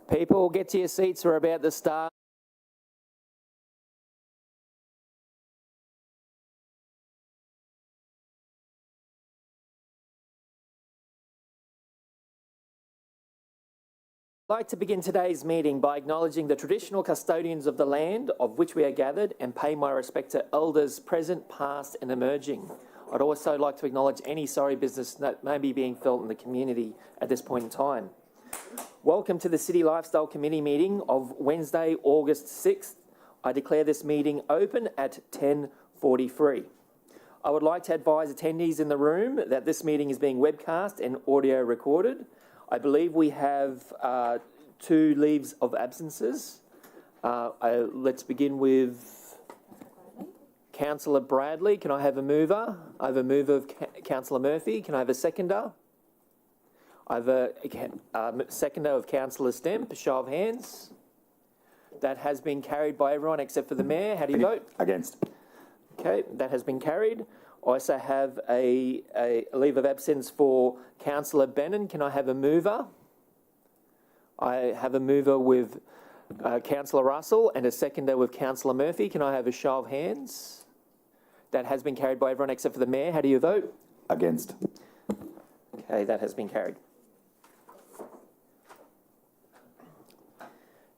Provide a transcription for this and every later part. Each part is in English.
People, get to your seats. We're about to start. I'd like to begin today's meeting by acknowledging the traditional custodians of the land of which we are gathered and pay my respect to elders present, past and emerging. I'd also like to acknowledge any sorry business that may be being felt in the community at this point in time. Welcome to the City Lifestyle Committee meeting of Wednesday, August 6th. I declare this meeting open at 10:43. I would like to advise attendees in the room that this meeting is being webcast and audio recorded. I believe we have 2 leaves of absences. Let's begin with Councillor Bradley. Can I have a mover? I have a mover of Councillor Murphy. Can I have a seconder? I have a seconder of Councillor Stemp. Show of hands. That has been carried by everyone except for the Mayor. How do you vote? Against. Okay, that has been carried. I also have a leave of absence for Councillor Bennon. Can I have a mover? I have a mover with Councillor Russell and a seconder with Councillor Murphy. Can I have a show of hands? That has been carried by everyone except for the Mayor. How do you vote? Against. Okay, that has been carried.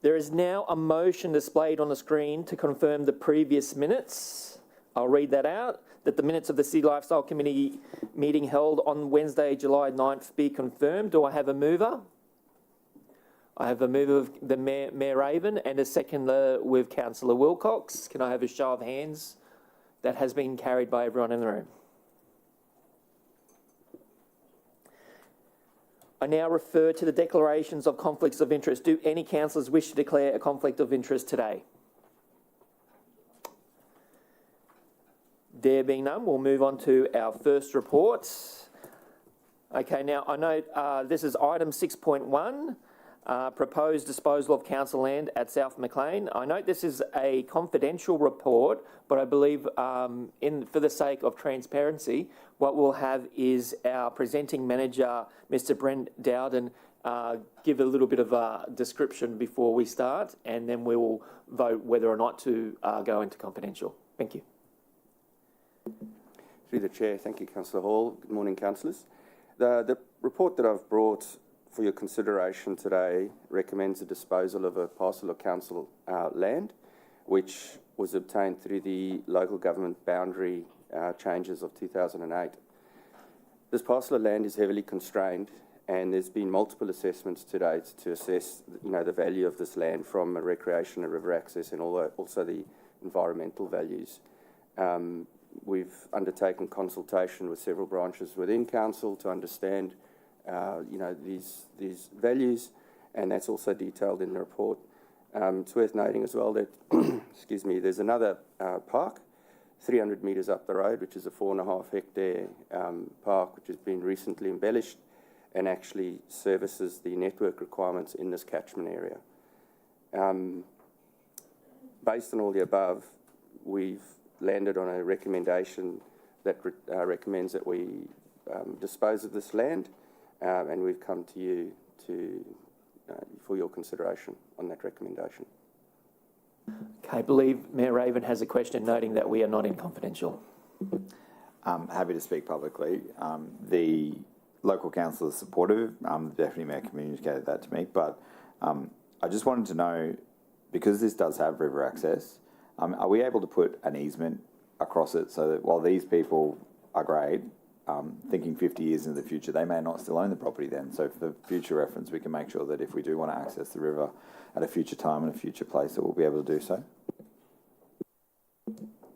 There is now a motion displayed on the screen to confirm the previous minutes. I'll read that out. That the minutes of the City Lifestyle Committee meeting held on Wednesday, July 9th be confirmed. Do I have a mover? I have a mover of the Mayor Raven and a seconder with Councillor Wilcox. Can I have a show of hands? That has been carried by everyone in the room. I now refer to the declarations of conflicts of interest. Do any councillors wish to declare a conflict of interest today? There being none, we'll move on to our first report. Okay, now I know this is item 6.1, proposed disposal of council land at South Maclean. I note this is a confidential report, but I believe for the sake of transparency, what we'll have is our presenting manager, Mr. Brent Dowden, give a little bit of a description before we start, and then we will vote whether or not to go into confidential. Thank you. Through the Chair, thank you, Councillor Hall. Good morning, Councillors. The report that I've brought for your consideration today recommends the disposal of a parcel of council land, which was obtained through the local government boundary changes of 2008. This parcel of land is heavily constrained, and there's been multiple assessments to date to assess, the value of this land from a recreation and river access, and also the environmental values. We've undertaken consultation with several branches within council to understand, these values, and that's also detailed in the report. It's worth noting as well that, excuse me, there's another park, 300 metres up the road, which is a 4.5 hectare park, which has been recently embellished and actually services the network requirements in this catchment area. Based on all the above, we've landed on a recommendation that recommends that we dispose of this land, and we've come to you for your consideration on that recommendation. Okay, I believe Mayor Raven has a question noting that we are not in confidential. Happy to speak publicly. The local council is supportive. The Deputy Mayor communicated that to me, but I just wanted to know, because this does have river access, are we able to put an easement across it so that while these people are great, thinking 50 years into the future, they may not still own the property then. So for future reference, we can make sure that if we do want to access the river at a future time and a future place, that we'll be able to do so.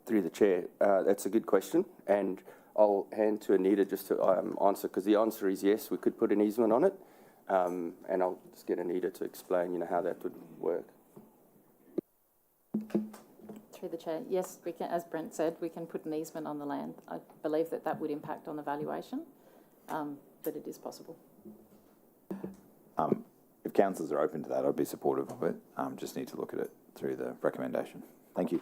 Through the Chair, that's a good question, and I'll hand to Anita just to answer, because the answer is yes, we could put an easement on it, and I'll just get Anita to explain, how that would work. Through the Chair, yes, we can. As Brent said, we can put an easement on the land. I believe that would impact on the valuation, but it is possible. If councillors are open to that, I'd be supportive of it. Just need to look at it through the recommendation. Thank you.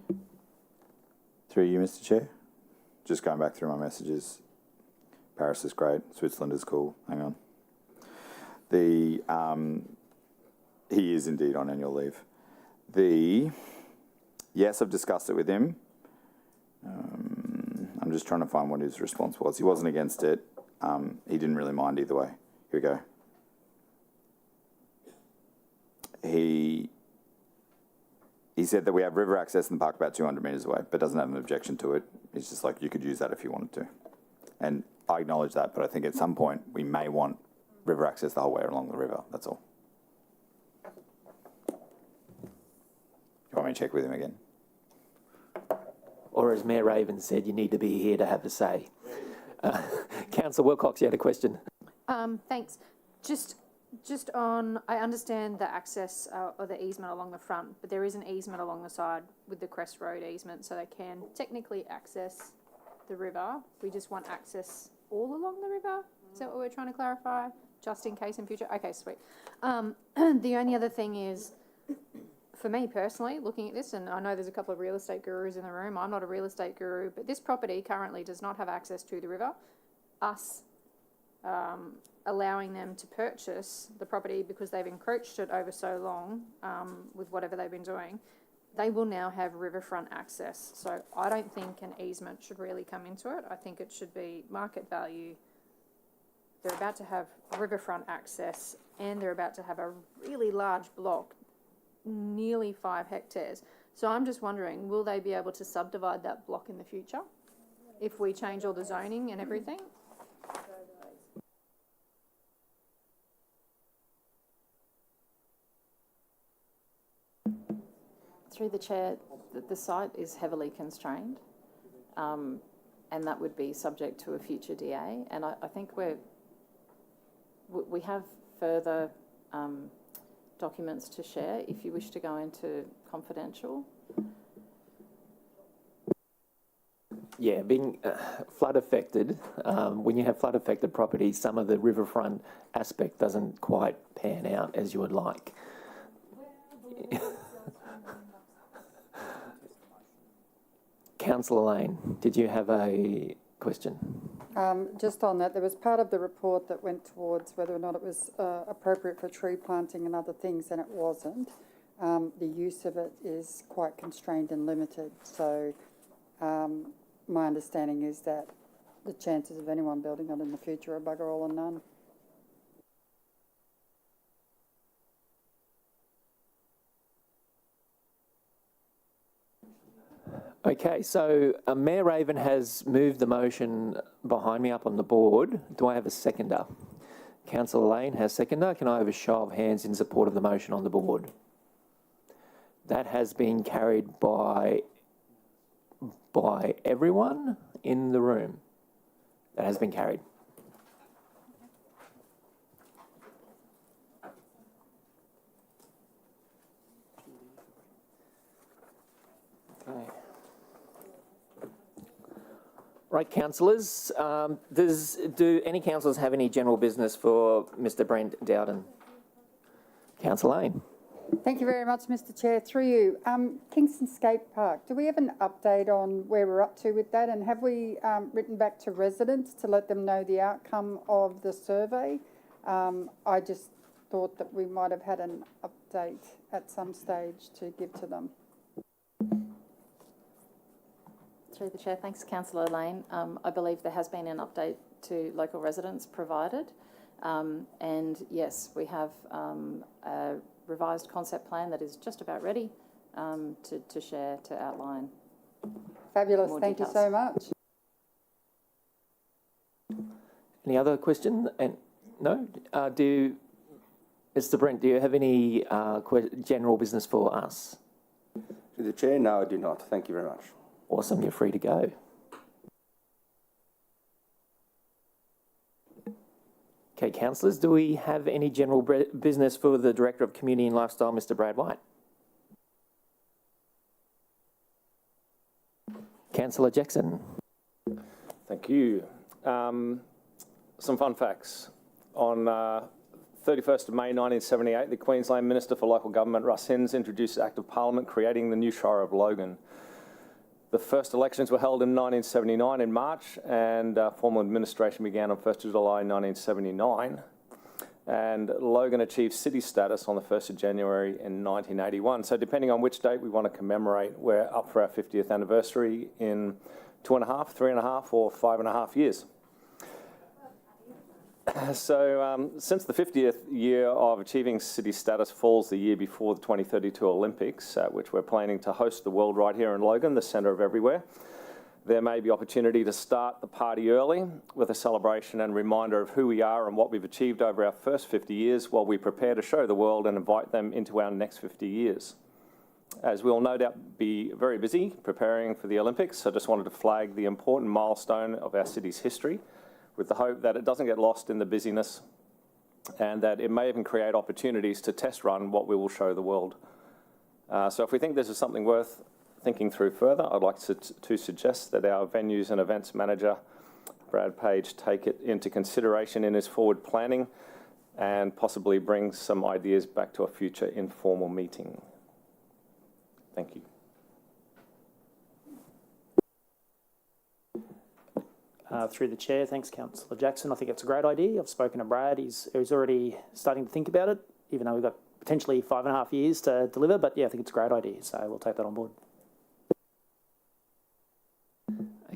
Through you, Mr. Chair. Just going back through my messages. Paris is great. Switzerland is cool. Hang on. He is indeed on annual leave. Yes, I've discussed it with him. I'm just trying to find what his response was. He wasn't against it. He didn't really mind either way. Here we go. He said that we have river access in the park about 200 metres away, but doesn't have an objection to it. It's just like you could use that if you wanted to. And I acknowledge that, but I think at some point we may want river access the whole way along the river. That's all. You want me to check with him again? Or as Mayor Raven said, you need to be here to have a say. Councillor Wilcox, you had a question. Thanks. Just on, I understand the access or the easement along the front, but there is an easement along the side with the Crest Road easement, so they can technically access the river. We just want access all along the river. Is that what we're trying to clarify? Just in case in future? Okay, sweet. The only other thing is, for me personally, looking at this, and I know there's a couple of real estate gurus in the room, I'm not a real estate guru, but this property currently does not have access to the river. Us allowing them to purchase the property because they've encroached it over so long with whatever they've been doing, they will now have riverfront access. So I don't think an easement should really come into it. I think it should be market value. They're about to have riverfront access and they're about to have a really large block, nearly 5 hectares. So I'm just wondering, will they be able to subdivide that block in the future if we change all the zoning and everything? Through the chair, the site is heavily constrained, and that would be subject to a future DA. And I think we have further documents to share if you wish to go into confidential. Yeah, being flood affected, when you have flood affected properties, some of the riverfront aspect doesn't quite pan out as you would like. Councillor Lane, did you have a question? Just on that, there was part of the report that went towards whether or not it was appropriate for tree planting and other things, and it wasn't. The use of it is quite constrained and limited. So my understanding is that the chances of anyone building it in the future are bugger all and none. Okay, so Mayor Raven has moved the motion behind me up on the board. Do I have a seconder? Councillor Lane has seconder. Can I have a show of hands in support of the motion on the board? That has been carried by everyone in the room. That has been carried. Okay. Right, councillors, do any councillors have any general business for Mr Brent Dowden? Councillor Lane. Thank you very much, Mr Chair. Through you, Kingston Skate Park, do we have an update on where we're up to with that? And have we written back to residents to let them know the outcome of the survey? I just thought that we might have had an update at some stage to give to them. Through the chair, thanks, Councillor Lane. I believe there has been an update to local residents provided, and yes, we have a revised concept plan that is just about ready to share, to outline. Fabulous, more thank details. you so much. Any other question? And no? Mr Brent, do you have any general business for us? To the Chair, no, I do not. Thank you very much. Awesome, you're free to go. Okay, councillors, do we have any general business for the Director of Community and Lifestyle, Mr Brad White? Councillor Jackson. Thank you. Some fun facts. On 31st of May 1978, the Queensland Minister for Local Government, Russ Hinds, introduced the Act of Parliament creating the new Shire of Logan. The first elections were held in 1979 in March, and formal administration began on 1st of July 1979. And Logan achieved city status on the 1st of January in 1981. So depending on which date we want to commemorate, we're up for our 50th anniversary in 2.5, 3.5, or 5.5 years. So since the 50th year of achieving city status falls the year before the 2032 Olympics, which we're planning to host the world right here in Logan, the centre of everywhere, there may be opportunity to start the party early with a celebration and reminder of who we are and what we've achieved over our first 50 years while we prepare to show the world and invite them into our next 50 years. As we'll no doubt be very busy preparing for the Olympics, I just wanted to flag the important milestone of our city's history, with the hope that it doesn't get lost in the busyness and that it may even create opportunities to test run what we will show the world. So if we think this is something worth thinking through further, I'd like to suggest that our venues and events manager, Brad Page, take it into consideration in his forward planning and possibly bring some ideas back to a future informal meeting. Thank you. Through the chair, thanks Councillor Jackson. I think it's a great idea. I've spoken to Brad. He's already starting to think about it, even though we've got potentially 5.5 years to deliver. But yeah, I think it's a great idea. So we'll take that on board.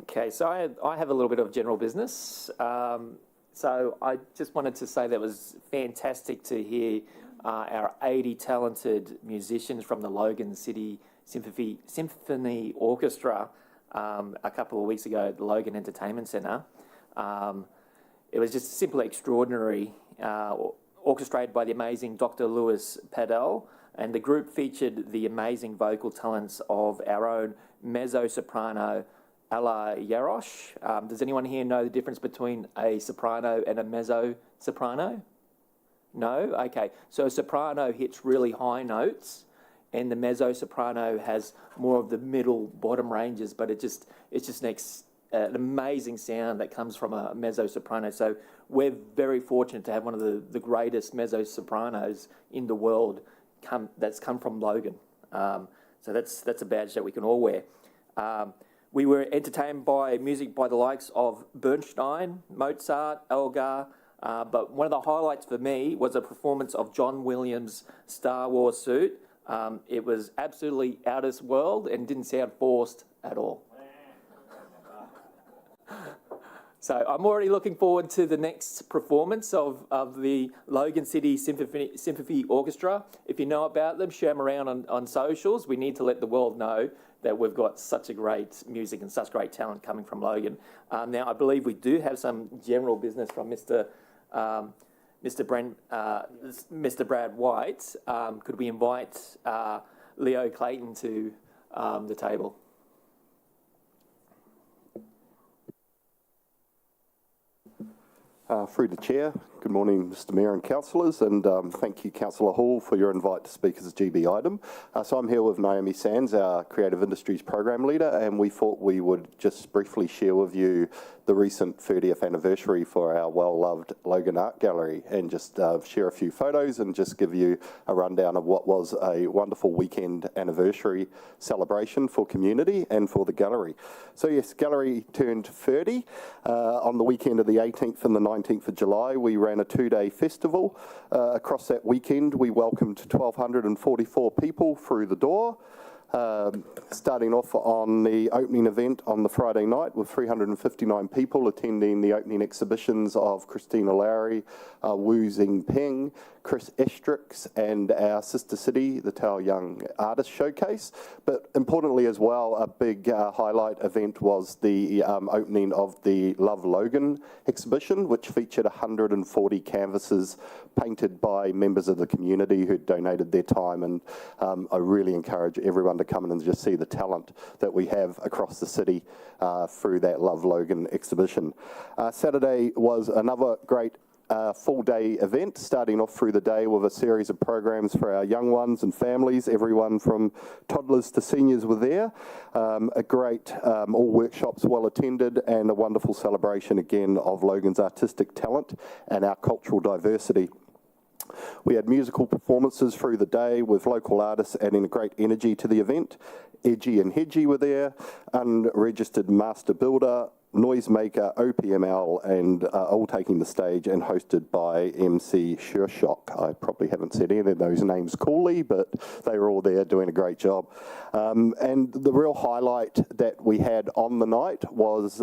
Okay, so I have a little bit of general business. So I just wanted to say that it was fantastic to hear our 80 talented musicians from the Logan City Symphony Orchestra a couple of weeks ago at the Logan Entertainment Centre. It was just simply extraordinary, orchestrated by the amazing Dr. Lewis Padell, and the group featured the amazing vocal talents of our own mezzo-soprano, Ella Yarosh. Does anyone here know the difference between a soprano and a mezzo-soprano? No? Okay. So a soprano hits really high notes, and the mezzo-soprano has more of the middle bottom ranges, but it's just an amazing sound that comes from a mezzo-soprano. So we're very fortunate to have one of the greatest mezzo-sopranos in the world that's come from Logan. So that's a badge that we can all wear. We were entertained by music by the likes of Bernstein, Mozart, Elgar, but one of the highlights for me was a performance of John Williams' Star Wars suit. It was absolutely out of this world and didn't sound forced at all. So I'm already looking forward to the next performance of the Logan City Symphony Orchestra. If you know about them, share them around on socials. We need to let the world know that we've got such a great music and such great talent coming from Logan. Now, I believe we do have some general business from Mr. Brad White. Could we invite Leo Clayton to the table? Through the chair, good morning, Mr. Mayor and councillors, and thank you, Councillor Hall, for your invite to speak as a GB item. So I'm here with Naomi Sands, our Creative Industries Program Leader, and we thought we would just briefly share with you the recent 30th anniversary for our well-loved Logan Art Gallery, and just share a few photos and just give you a rundown of what was a wonderful weekend anniversary celebration for community and for the gallery. So yes, gallery turned 30 on the weekend of the 18th and the 19th of July. We ran a 2-day festival. Across that weekend, we welcomed 1,244 people through the door. Starting off on the opening event on the Friday night with 359 people attending the opening exhibitions of Christina Lowry, Wu Xingping, Chris Estrix, and our sister city, the Tao Young Artist Showcase. But importantly as well, a big highlight event was the opening of the Love Logan exhibition, which featured 140 canvases painted by members of the community who donated their time, and I really encourage everyone to come in and just see the talent that we have across the city through that Love Logan exhibition. Saturday was another great full-day event, starting off through the day with a series of programs for our young ones and families. Everyone from toddlers to seniors were there. A great, all workshops well attended, and a wonderful celebration again of Logan's artistic talent and our cultural diversity. We had musical performances through the day with local artists adding a great energy to the event. Edgy and Hedgy were there, Unregistered Master Builder, Noisemaker, OPML, and all taking the stage and hosted by MC Shershock. I probably haven't said any of those names coolly, but they were all there doing a great job. And the real highlight that we had on the night was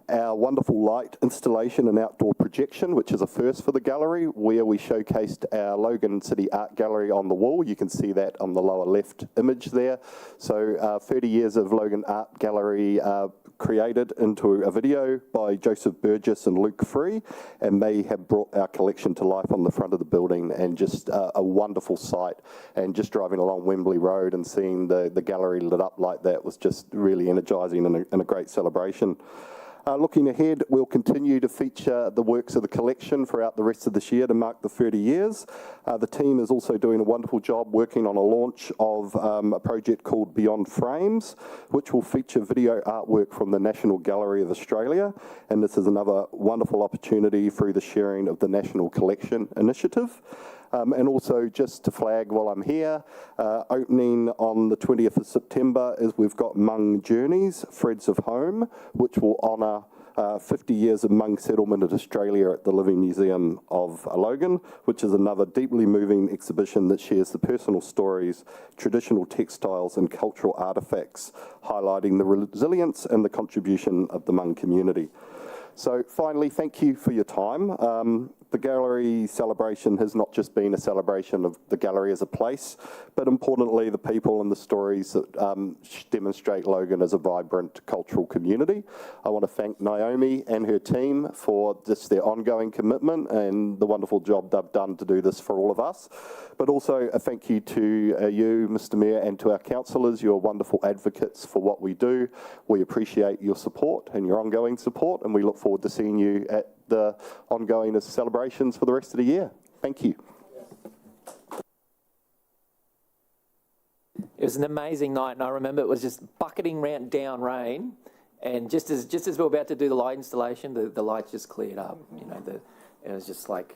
our wonderful light installation and outdoor projection, which is a first for the gallery, where we showcased our Logan City Art Gallery on the wall. You can see that on the lower left image there. So 30 years of Logan Art Gallery created into a video by Joseph Burgess and Luke Free, and they have brought our collection to life on the front of the building, and just a wonderful sight. And just driving along Wembley Road and seeing the gallery lit up like that was just really energising and a great celebration. Looking ahead, we'll continue to feature the works of the collection throughout the rest of this year to mark the 30 years. The team is also doing a wonderful job working on a launch of a project called Beyond Frames, which will feature video artwork from the National Gallery of Australia. And this is another wonderful opportunity through the sharing of the National Collection Initiative. And also, just to flag while I'm here, opening on the 20th of September is we've got Hmong Journeys, Threads of Home, which will honour 50 years of Hmong settlement in Australia at the Living Museum of Logan, which is another deeply moving exhibition that shares the personal stories, traditional textiles and cultural artefacts, highlighting the resilience and the contribution of the Hmong community. So finally, thank you for your time. The gallery celebration has not just been a celebration of the gallery as a place, but importantly the people and the stories that demonstrate Logan as a vibrant cultural community. I want to thank Naomi and her team for just their ongoing commitment and the wonderful job they've done to do this for all of us. But also a thank you to you, Mr Mayor, and to our councillors. You're wonderful advocates for what we do. We appreciate your support and your ongoing support, and we look forward to seeing you at the ongoing celebrations for the rest of the year. Thank you. It was an amazing night, and I remember it was just bucketing down rain, and just as we were about to do the light installation, the lights just cleared up. You know, it was just like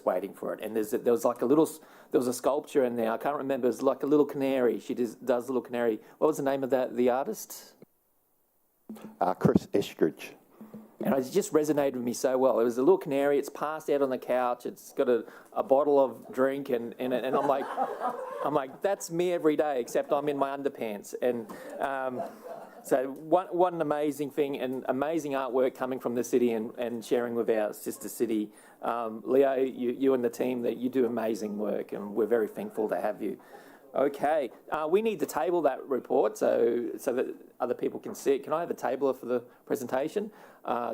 waiting for it. And there was a sculpture in there. I can't remember. It was like a little canary. She does a little canary. What was the name of the artist? Chris Eskridge. And it just resonated with me so well. It was a little canary. It's passed out on the couch. It's got a bottle of drink, and I'm like, that's me every day, except I'm in my underpants. And so one amazing thing, and amazing artwork coming from the city and sharing with our sister city. Leo, you and the team, that you do amazing work, and we're very thankful to have you. Okay, we need to table that report so that other people can see it. Can I have a tabler for the presentation?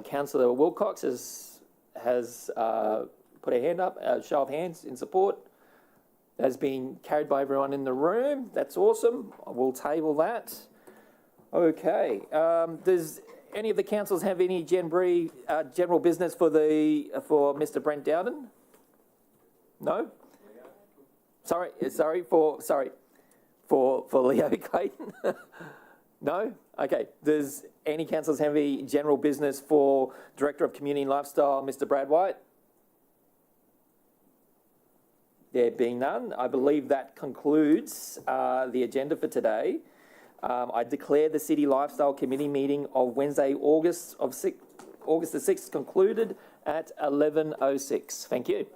Councillor Wilcox has put her hand up, a show of hands in support. That has been carried by everyone in the room. That's awesome. We'll table that. Okay, does any of the councillors have any general business for Mr. Brent Dowden? No? Sorry, for Leo Clayton? No? Okay. Does any councillors have any general business for Director of Community and Lifestyle, Mr. Brad White? There being none, I believe that concludes the agenda for today. I declare the City Lifestyle Committee meeting of Wednesday, August the 6th concluded at 11:06. Thank you.